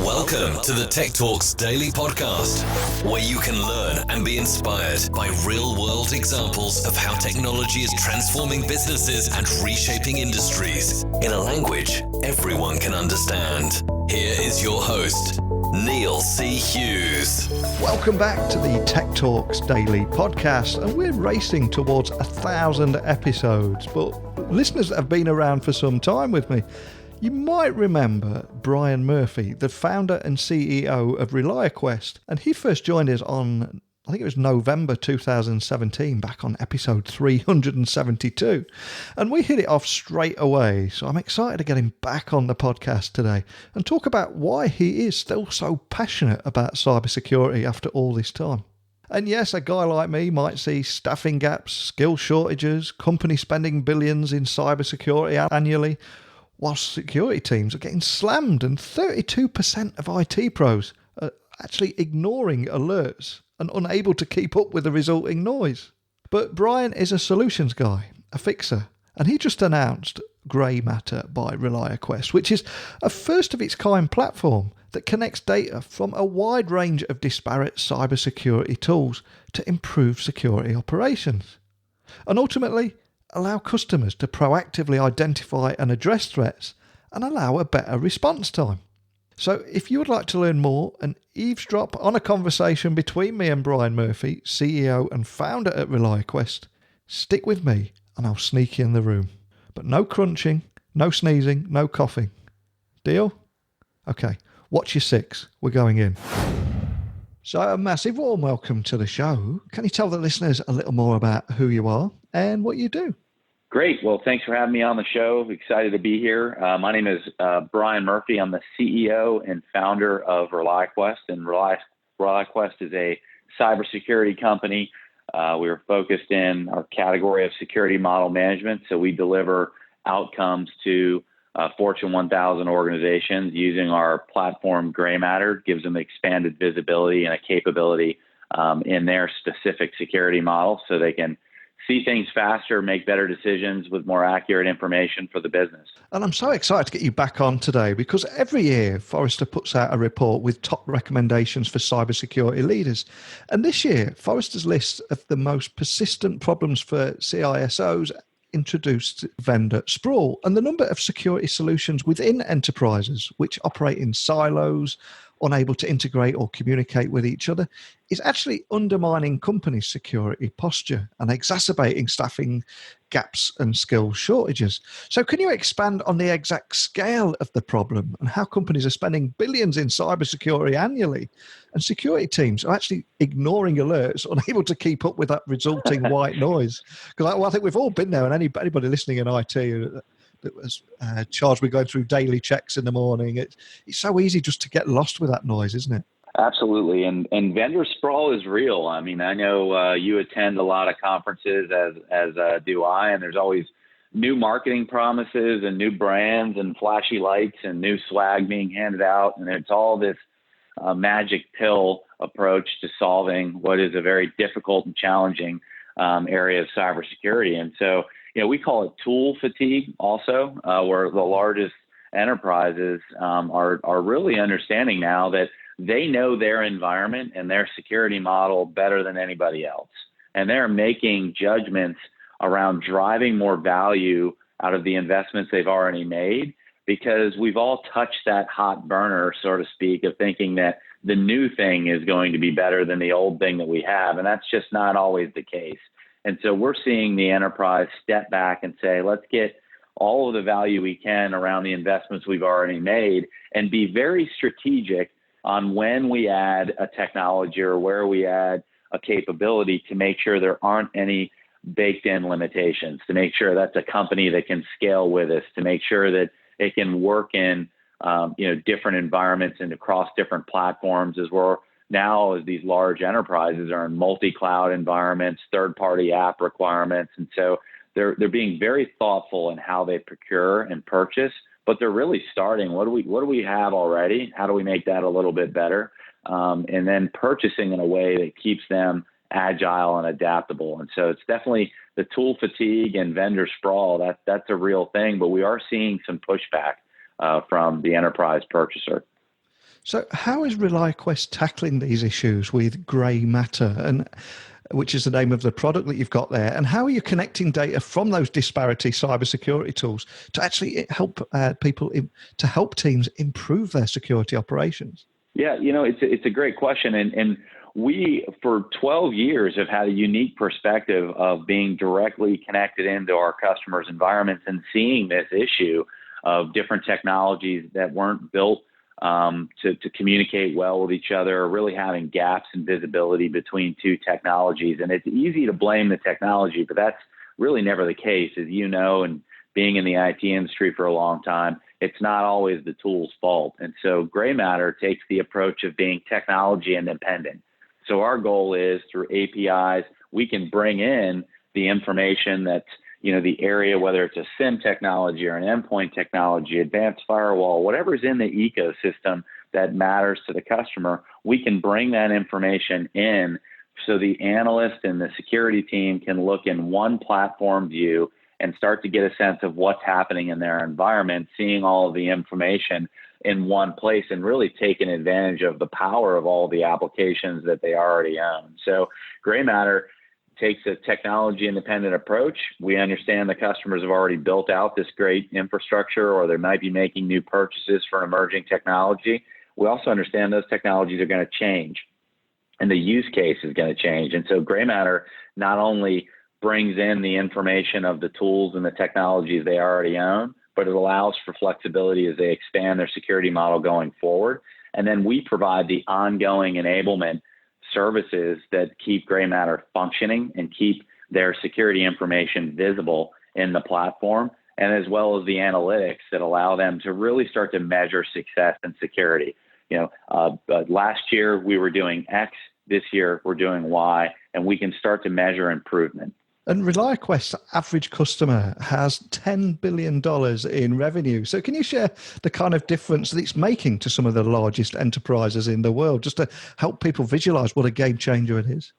Welcome to the Tech Talks Daily Podcast, where you can learn and be inspired by real-world examples of how technology is transforming businesses and reshaping industries in a language everyone can understand. Here is your host, Neil C. Hughes. Welcome back to the Tech Talks Daily Podcast, and we're racing towards 1,000 episodes, but listeners that have been around for some time with me, you might remember Brian Murphy, the founder and CEO of ReliaQuest, and he first joined us on, I think it was November 2017, back on episode 372, and we hit it off straight away, so I'm excited to get him back on the podcast today and talk about why he is still so passionate about cybersecurity after all this time. And yes, a guy like me might see staffing gaps, skill shortages, companies spending billions in cybersecurity annually, whilst security teams are getting slammed, and 32% of IT pros are actually ignoring alerts and unable to keep up with the resulting noise. But Brian is a solutions guy, a fixer, and he just announced GreyMatter by ReliaQuest, which is a first-of-its-kind platform that connects data from a wide range of disparate cybersecurity tools to improve security operations, and ultimately allow customers to proactively identify and address threats and allow a better response time. So if you would like to learn more and eavesdrop on a conversation between me and Brian Murphy, CEO and founder at ReliaQuest, stick with me and I'll sneak you in the room. But no crunching, no sneezing, no coughing. Deal? Okay, watch your six. We're going in. So a massive warm welcome to the show. Can you tell the listeners a little more about who you are and what you do? Great. Well, thanks for having me on the show. Excited to be here. My name is Brian Murphy. I'm the CEO and founder of ReliaQuest, and ReliaQuest is a cybersecurity company. We're focused in our category of security model management, so we deliver outcomes to Fortune 1000 organizations using our platform GreyMatter. Gives them expanded visibility and a capability in their specific security model so they can see things faster, make better decisions with more accurate information for the business. And I'm so excited to get you back on today because every year Forrester puts out a report with top recommendations for cybersecurity leaders. And this year, Forrester's list of the most persistent problems for CISOs introduced vendor sprawl, and the number of security solutions within enterprises which operate in silos, unable to integrate or communicate with each other, is actually undermining companies' security posture and exacerbating staffing gaps and skill shortages. So can you expand on the exact scale of the problem and how companies are spending billions in cybersecurity annually and security teams are actually ignoring alerts, unable to keep up with that resulting white noise? Because I think we've all been there, and anybody listening in IT that was charged with going through daily checks in the morning. It's so easy just to get lost with that noise, isn't it? Absolutely. And vendor sprawl is real. I mean, I know you attend a lot of conferences as do I, and there's always new marketing promises and new brands and flashy lights and new swag being handed out. And it's all this magic pill approach to solving what is a very difficult and challenging area of cybersecurity. And so, we call it tool fatigue also, where the largest enterprises are really understanding now that they know their environment and their security model better than anybody else. And they're making judgments around driving more value out of the investments they've already made, because we've all touched that hot burner, so to speak, of thinking that the new thing is going to be better than the old thing that we have. And that's just not always the case. And so we're seeing the enterprise step back and say, let's get all of the value we can around the investments we've already made and be very strategic on when we add a technology or where we add a capability to make sure there aren't any baked in limitations, to make sure that's a company that can scale with us, to make sure that it can work in different environments and across different platforms, as we're now, as these large enterprises are in multi-cloud environments, third-party app requirements. And so they're being very thoughtful in how they procure and purchase, but they're really starting, what do we have already? How do we make that a little bit better? And then purchasing in a way that keeps them agile and adaptable. And so it's definitely the tool fatigue and vendor sprawl. That's a real thing, but we are seeing some pushback from the enterprise purchaser. So how is ReliaQuest tackling these issues with GreyMatter, and which is the name of the product that you've got there? And how are you connecting data from those disparate cybersecurity tools to actually help to help teams improve their security operations? Yeah, it's a great question. And we, for 12 years, have had a unique perspective of being directly connected into our customers' environments and seeing this issue of different technologies that weren't built to communicate well with each other, really having gaps in visibility between two technologies. And it's easy to blame the technology, but that's really never the case. As you know, and being in the IT industry for a long time, it's not always the tool's fault. And so GreyMatter takes the approach of being technology independent. So our goal is, through APIs, we can bring in the information that's, the area, whether it's a SIM technology or an endpoint technology, advanced firewall, whatever's in the ecosystem that matters to the customer, we can bring that information in so the analyst and the security team can look in one platform view and start to get a sense of what's happening in their environment, seeing all of the information in one place and really taking advantage of the power of all the applications that they already own. So GreyMatter takes a technology independent approach. We understand the customers have already built out this great infrastructure, or they might be making new purchases for emerging technology. We also understand those technologies are going to change and the use case is going to change. And so GreyMatter not only brings in the information of the tools and the technologies they already own, but it allows for flexibility as they expand their security model going forward. And then we provide the ongoing enablement services that keep GreyMatter functioning and keep their security information visible in the platform, and as well as the analytics that allow them to really start to measure success and security. Last year we were doing X, this year we're doing Y, and we can start to measure improvement. And ReliaQuest's average customer has $10 billion in revenue. So can you share the kind of difference that it's making to some of the largest enterprises in the world, just to help people visualize what a game changer it is?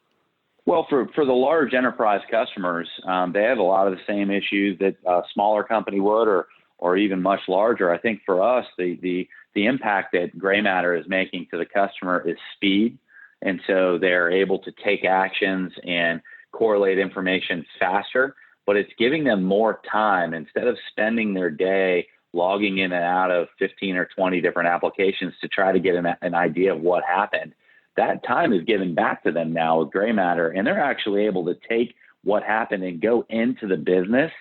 Well, for the large enterprise customers, they have a lot of the same issues that a smaller company would, or even much larger. I think for us, the impact that GreyMatter is making to the customer is speed. And so they're able to take actions and correlate information faster, but it's giving them more time. Instead of spending their day logging in and out of 15 or 20 different applications to try to get an idea of what happened, that time is given back to them now with GreyMatter, and they're actually able to take what happened and go into the business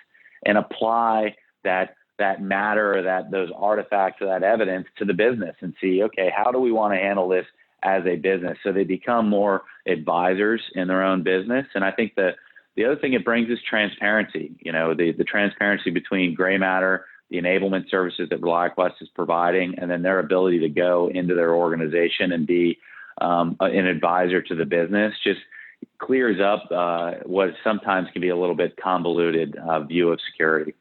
and apply that matter, or those artifacts or that evidence to the business and see, okay, how do we want to handle this as a business? So they become more advisors in their own business. And I think the other thing it brings is transparency. The transparency between GreyMatter, the enablement services that ReliaQuest is providing, and then their ability to go into their organization and be an advisor to the business just clears up what sometimes can be a little bit convoluted view of security.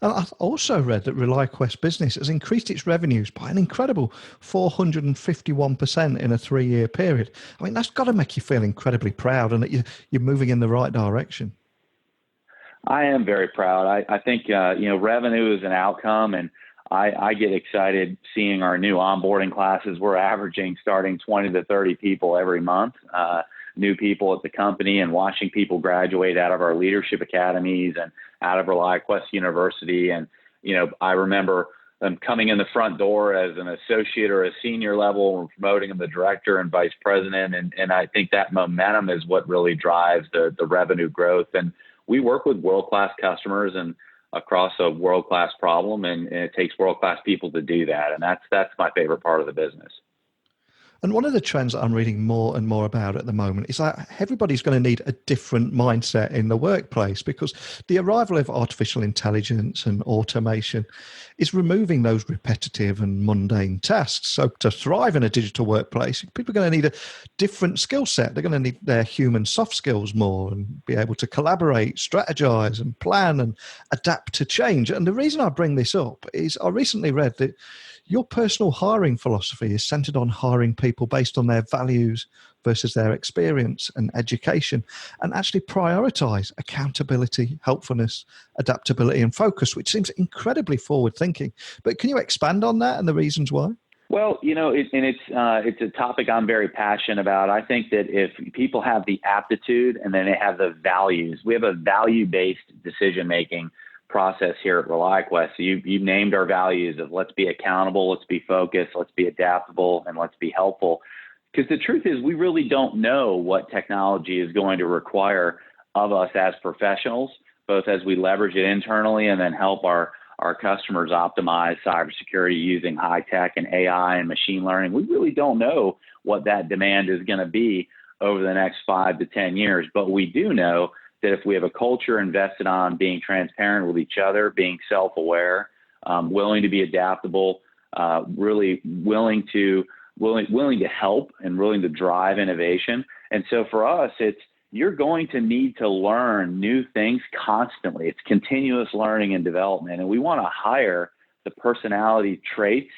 I've also read that ReliaQuest Business has increased its revenues by an incredible 451% in a 3-year period. I mean, that's got to make you feel incredibly proud and that you're moving in the right direction. I am very proud. I think, revenue is an outcome, and I get excited seeing our new onboarding classes. We're averaging starting 20 to 30 people every month, new people at the company, and watching people graduate out of our leadership academies and out of ReliaQuest University. And, I remember them coming in the front door as an associate or a senior level, and promoting them to director and vice president. And I think that momentum is what really drives the revenue growth. And we work with world-class customers and across a world-class problem, and it takes world-class people to do that. And that's my favorite part of the business. And one of the trends that I'm reading more and more about at the moment is that everybody's going to need a different mindset in the workplace, because the arrival of artificial intelligence and automation is removing those repetitive and mundane tasks. So to thrive in a digital workplace, people are going to need a different skill set. They're going to need their human soft skills more and be able to collaborate, strategize, and plan and adapt to change. And the reason I bring this up is I recently read that your personal hiring philosophy is centered on hiring people based on their values versus their experience and education, and actually prioritize accountability, helpfulness, adaptability, and focus, which seems incredibly forward thinking. But can you expand on that and the reasons why? Well, it's a topic I'm very passionate about. I think that if people have the aptitude and then they have the values, we have a value-based decision-making process here at ReliaQuest. So you named our values of let's be accountable, let's be focused, let's be adaptable, and let's be helpful. Because the truth is we really don't know what technology is going to require of us as professionals, both as we leverage it internally and then help our customers optimize cybersecurity using high tech and AI and machine learning. We really don't know what that demand is going to be over the next 5 to 10 years, but we do know that if we have a culture invested on being transparent with each other, being self-aware, willing to be adaptable, really willing to help and willing to drive innovation. And so for us, you're going to need to learn new things constantly. It's continuous learning and development. And we want to hire the personality traits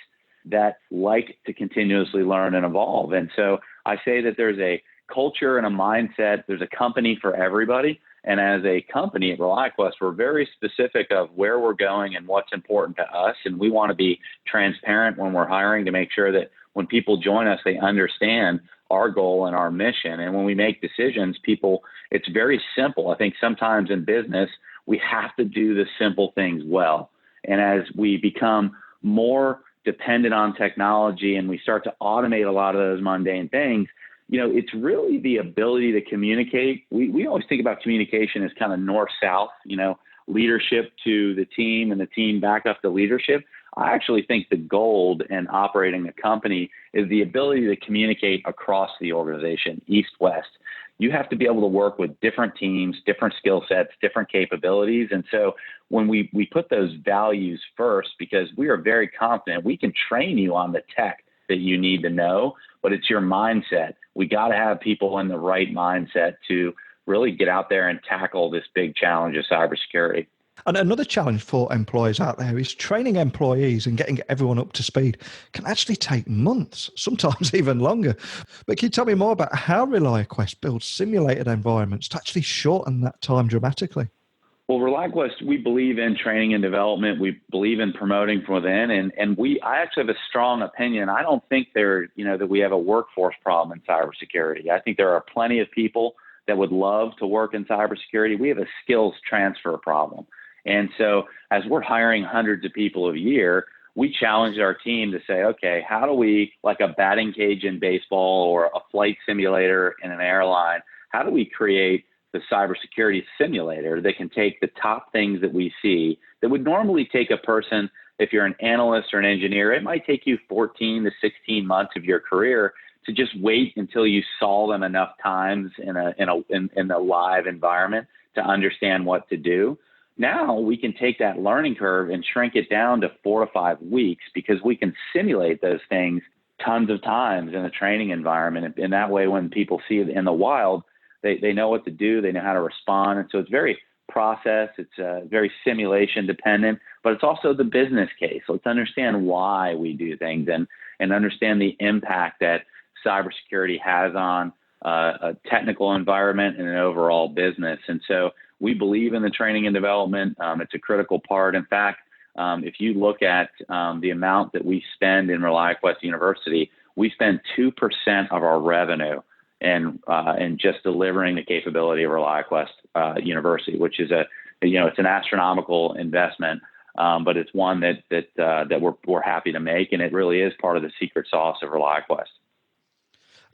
that like to continuously learn and evolve. And so I say that there's a culture and a mindset, there's a company for everybody. And as a company at ReliaQuest, we're very specific of where we're going and what's important to us. And we want to be transparent when we're hiring to make sure that when people join us, they understand our goal and our mission. And when we make decisions, it's very simple. I think sometimes in business, we have to do the simple things well. And as we become more dependent on technology and we start to automate a lot of those mundane things, it's really the ability to communicate. We always think about communication as kind of north-south, leadership to the team and the team back up to leadership. I actually think the gold in operating a company is the ability to communicate across the organization, east-west. You have to be able to work with different teams, different skill sets, different capabilities. And so when we put those values first, because we are very confident, we can train you on the tech that you need to know, but it's your mindset. We got to have people in the right mindset to really get out there and tackle this big challenge of cybersecurity. And another challenge for employers out there is training employees and getting everyone up to speed can actually take months, sometimes even longer. But can you tell me more about how ReliaQuest builds simulated environments to actually shorten that time dramatically? Well, ReliaQuest, we believe in training and development. We believe in promoting from within, and I actually have a strong opinion. I don't think that we have a workforce problem in cybersecurity. I think there are plenty of people that would love to work in cybersecurity. We have a skills transfer problem. And so as we're hiring hundreds of people a year, we challenge our team to say, okay, how do we, like a batting cage in baseball or a flight simulator in an airline, how do we create the cybersecurity simulator that can take the top things that we see that would normally take a person, if you're an analyst or an engineer, it might take you 14 to 16 months of your career to just wait until you saw them enough times in a live environment to understand what to do. Now we can take that learning curve and shrink it down to 4 to 5 weeks because we can simulate those things tons of times in a training environment. And that way, when people see it in the wild, they know what to do, they know how to respond. And so it's very process, it's very simulation dependent, but it's also the business case. Let's understand why we do things and understand the impact that cybersecurity has on a technical environment and an overall business. And so we believe in the training and development. It's a critical part. In fact, if you look at the amount that we spend in ReliaQuest University, we spend 2% of our revenue in just delivering the capability of ReliaQuest University, which is it's an astronomical investment, but it's one that we're happy to make, and it really is part of the secret sauce of ReliaQuest.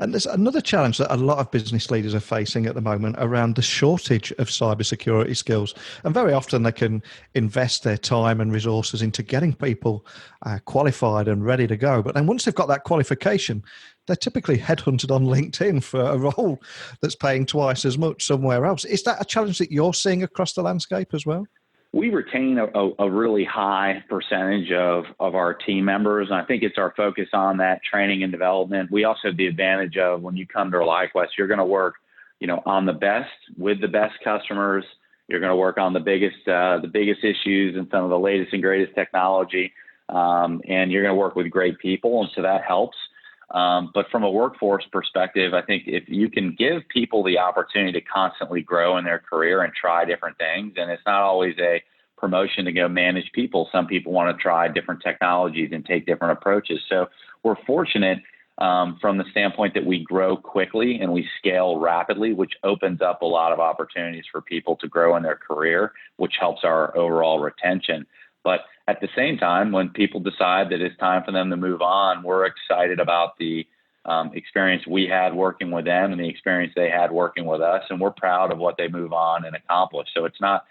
And there's another challenge that a lot of business leaders are facing at the moment around the shortage of cybersecurity skills. And very often they can invest their time and resources into getting people qualified and ready to go. But then once they've got that qualification, they're typically headhunted on LinkedIn for a role that's paying twice as much somewhere else. Is that a challenge that you're seeing across the landscape as well? We retain a really high percentage of our team members, and I think it's our focus on that training and development. We also have the advantage of when you come to ReliaQuest, you're going to work, on the best with the best customers. You're going to work on the biggest issues and some of the latest and greatest technology, and you're going to work with great people, and so that helps. But from a workforce perspective, I think if you can give people the opportunity to constantly grow in their career and try different things, and it's not always a promotion to go manage people. Some people want to try different technologies and take different approaches. So we're fortunate from the standpoint that we grow quickly and we scale rapidly, which opens up a lot of opportunities for people to grow in their career, which helps our overall retention. But at the same time, when people decide that it's time for them to move on, we're excited about the experience we had working with them and the experience they had working with us. And we're proud of what they move on and accomplish. So it's not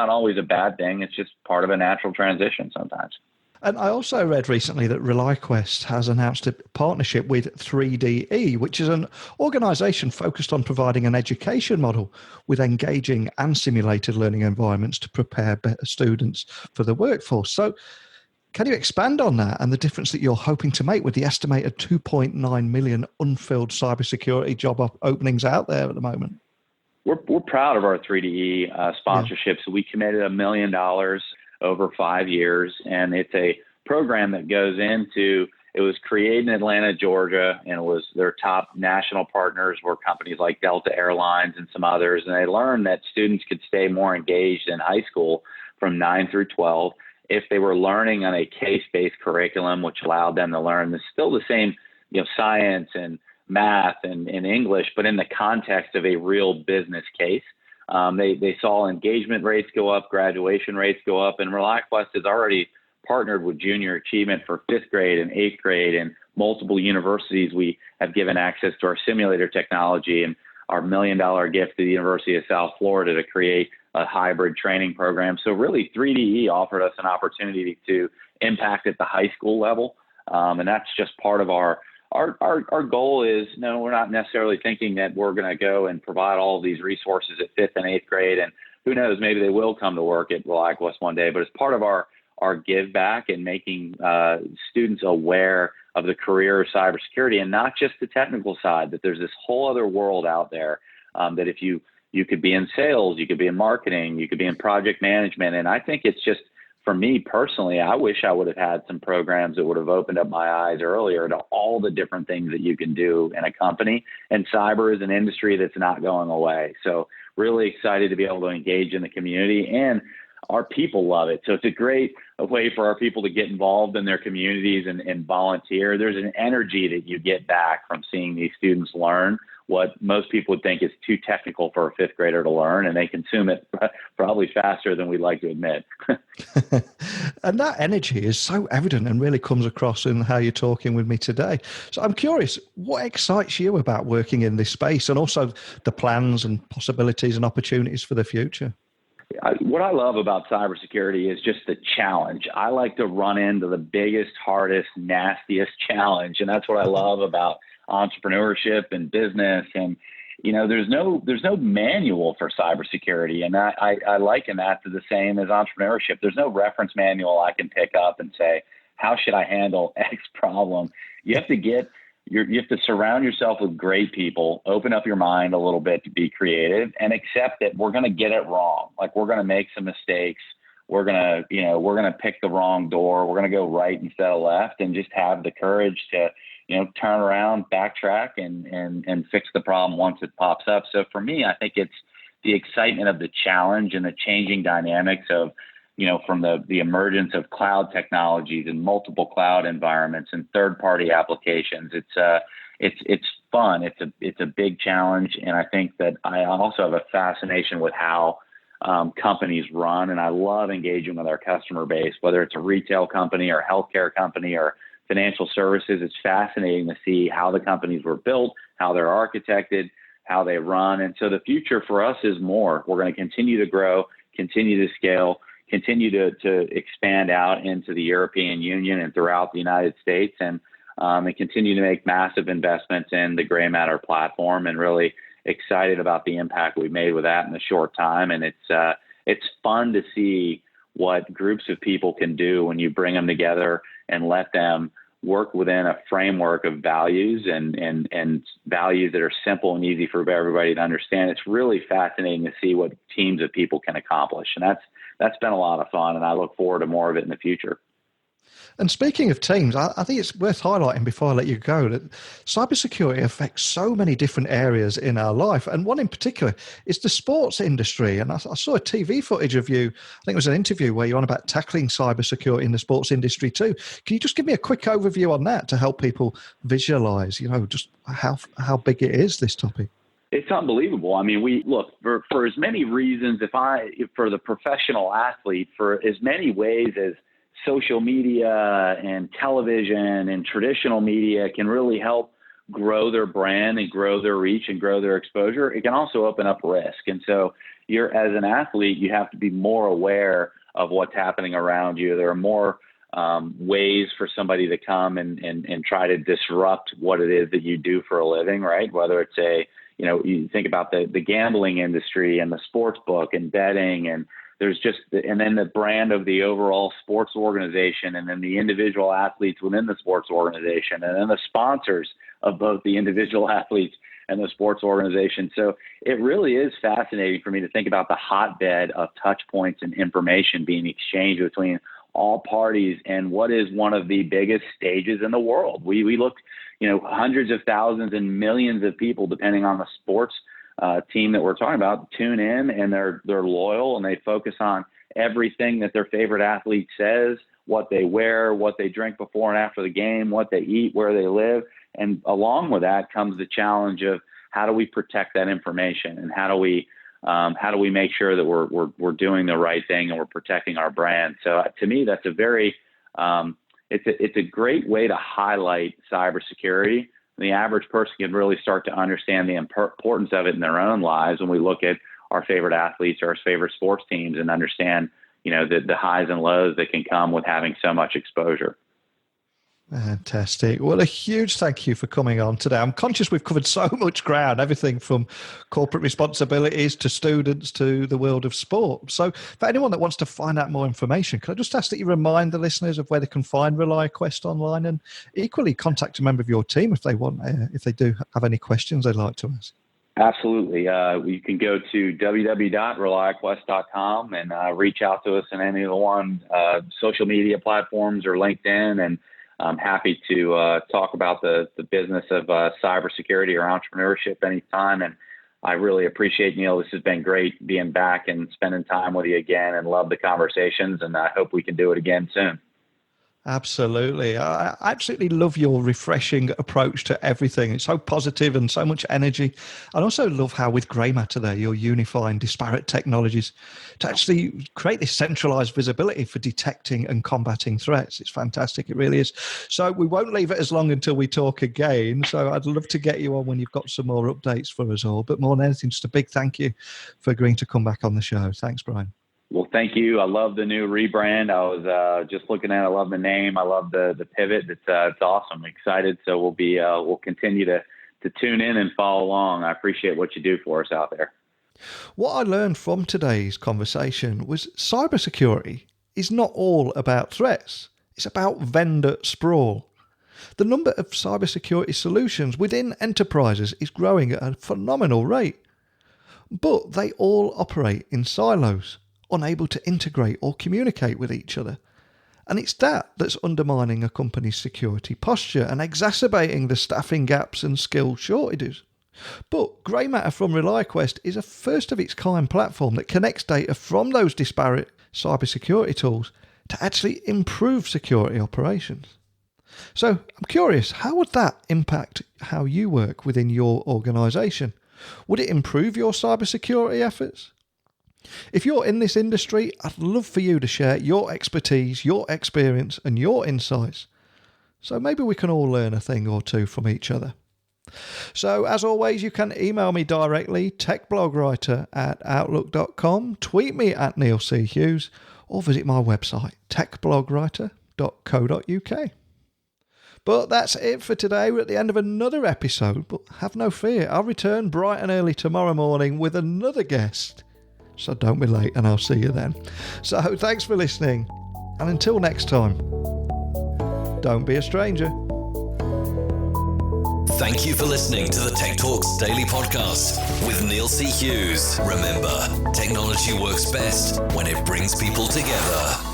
always a bad thing. It's just part of a natural transition sometimes. And I also read recently that ReliaQuest has announced a partnership with 3DE, which is an organization focused on providing an education model with engaging and simulated learning environments to prepare better students for the workforce. So can you expand on that and the difference that you're hoping to make with the estimated 2.9 million unfilled cybersecurity job openings out there at the moment? We're proud of our 3DE sponsorship. So we committed $1 million over 5 years, and it's a program that goes into, it was created in Atlanta, Georgia, and it was their top national partners were companies like Delta Airlines and some others, and they learned that students could stay more engaged in high school from 9 through 12 if they were learning on a case-based curriculum, which allowed them to learn still the same, science and math and English, but in the context of a real business case. They saw engagement rates go up, graduation rates go up, and ReliaQuest has already partnered with junior achievement for 5th grade and 8th grade, and multiple universities. We have given access to our simulator technology and our $1 million gift to the University of South Florida to create a hybrid training program. So really 3DE offered us an opportunity to impact at the high school level. And that's just part of our goal is, no, we're not necessarily thinking that we're going to go and provide all of these resources at 5th and 8th grade. And who knows, maybe they will come to work at ReliaQuest one day, but it's part of our give back and making students aware of the career of cybersecurity, and not just the technical side, that there's this whole other world out there that if you could be in sales, you could be in marketing, you could be in project management. And I think it's just, for me personally, I wish I would have had some programs that would have opened up my eyes earlier to all the different things that you can do in a company. And cyber is an industry that's not going away. So really excited to be able to engage in the community, and our people love it. So it's a great way for our people to get involved in their communities and volunteer. There's an energy that you get back from seeing these students learn what most people would think is too technical for a 5th grader to learn, and they consume it probably faster than we'd like to admit. And that energy is so evident and really comes across in how you're talking with me today. So I'm curious, what excites you about working in this space, and also the plans and possibilities and opportunities for the future? What I love about cybersecurity is just the challenge. I like to run into the biggest, hardest, nastiest challenge. And that's what I love about entrepreneurship and business. And, there's no manual for cybersecurity. And I liken that to the same as entrepreneurship. There's no reference manual I can pick up and say, how should I handle X problem? You have to surround yourself with great people, open up your mind a little bit to be creative, and accept that we're going to get it wrong. Like, we're going to make some mistakes. We're going to pick the wrong door. We're going to go right instead of left, and just have the courage to, turn around, backtrack, and fix the problem once it pops up. So for me, I think it's the excitement of the challenge and the changing dynamics of, from the emergence of cloud technologies and multiple cloud environments and third-party applications. It's fun. It's a big challenge. And I think that I also have a fascination with how companies run. And I love engaging with our customer base, whether it's a retail company or healthcare company or financial services. It's fascinating to see how the companies were built, how they're architected, how they run. And so the future for us is more. We're going to continue to grow, continue to scale, continue to expand out into the European Union and throughout the United States, and continue to make massive investments in the GreyMatter platform, and really excited about the impact we've made with that in a short time. And it's fun to see what groups of people can do when you bring them together and let them work within a framework of values and values that are simple and easy for everybody to understand. It's really fascinating to see what teams of people can accomplish. And that's been a lot of fun, and I look forward to more of it in the future. And speaking of teams, I think it's worth highlighting before I let you go that cybersecurity affects so many different areas in our life. And one in particular is the sports industry. And I saw a TV footage of you, I think it was an interview where you're on about tackling cybersecurity in the sports industry too. Can you just give me a quick overview on that to help people visualize, just how big it is, this topic? It's unbelievable. I mean, we look for as many reasons, for the professional athlete, for as many ways as social media and television and traditional media can really help grow their brand and grow their reach and grow their exposure, it can also open up risk. And so as an athlete, you have to be more aware of what's happening around you. There are more ways for somebody to come and try to disrupt what it is that you do for a living, right? Whether it's you think about the gambling industry and the sports book and betting, and then the brand of the overall sports organization, and then the individual athletes within the sports organization, and then the sponsors of both the individual athletes and the sports organization. So it really is fascinating for me to think about the hotbed of touch points and information being exchanged between all parties and what is one of the biggest stages in the world. We look, hundreds of thousands and millions of people, depending on the sports team that we're talking about, tune in, and they're loyal, and they focus on everything that their favorite athlete says, what they wear, what they drink before and after the game, what they eat, where they live. And along with that comes the challenge of how do we protect that information, and how do we make sure that we're doing the right thing and we're protecting our brand. So to me, that's a very it's a great way to highlight cybersecurity. The average person can really start to understand the importance of it in their own lives when we look at our favorite athletes or our favorite sports teams and understand, the highs and lows that can come with having so much exposure. Fantastic. Well, a huge thank you for coming on today. I'm conscious we've covered so much ground, everything from corporate responsibilities to students to the world of sport. So for anyone that wants to find out more information, could I just ask that you remind the listeners of where they can find ReliaQuest online, and equally contact a member of your team if they do have any questions they'd like to ask? Absolutely. You can go to www.ReliaQuest.com and reach out to us in any of the social media platforms or LinkedIn, and I'm happy to talk about the business of cybersecurity or entrepreneurship anytime. And I really appreciate, Neil. This has been great being back and spending time with you again, and love the conversations. And I hope we can do it again soon. Absolutely. I absolutely love your refreshing approach to everything. It's so positive and so much energy. I also love how with GreyMatter there, you're unifying disparate technologies to actually create this centralized visibility for detecting and combating threats. It's fantastic. It really is. So we won't leave it as long until we talk again. So I'd love to get you on when you've got some more updates for us all. But more than anything, just a big thank you for agreeing to come back on the show. Thanks, Brian. Well, thank you. I love the new rebrand. I was just looking at it. I love the name. I love the pivot. It's awesome. I'm excited. So we'll continue to tune in and follow along. I appreciate what you do for us out there. What I learned from today's conversation was cybersecurity is not all about threats. It's about vendor sprawl. The number of cybersecurity solutions within enterprises is growing at a phenomenal rate, but they all operate in silos, unable to integrate or communicate with each other. And it's that's undermining a company's security posture and exacerbating the staffing gaps and skill shortages. But GreyMatter from ReliaQuest is a first-of-its-kind platform that connects data from those disparate cybersecurity tools to actually improve security operations. So I'm curious, how would that impact how you work within your organisation? Would it improve your cybersecurity efforts? If you're in this industry, I'd love for you to share your expertise, your experience, and your insights. So maybe we can all learn a thing or two from each other. So as always, you can email me directly, techblogwriter@outlook.com, tweet me at Neil C. Hughes, or visit my website, techblogwriter.co.uk. But that's it for today. We're at the end of another episode, but have no fear. I'll return bright and early tomorrow morning with another guest. So don't be late, and I'll see you then. So thanks for listening, and until next time, don't be a stranger. Thank you for listening to the Tech Talks Daily Podcast with Neil C. Hughes. Remember, technology works best when it brings people together.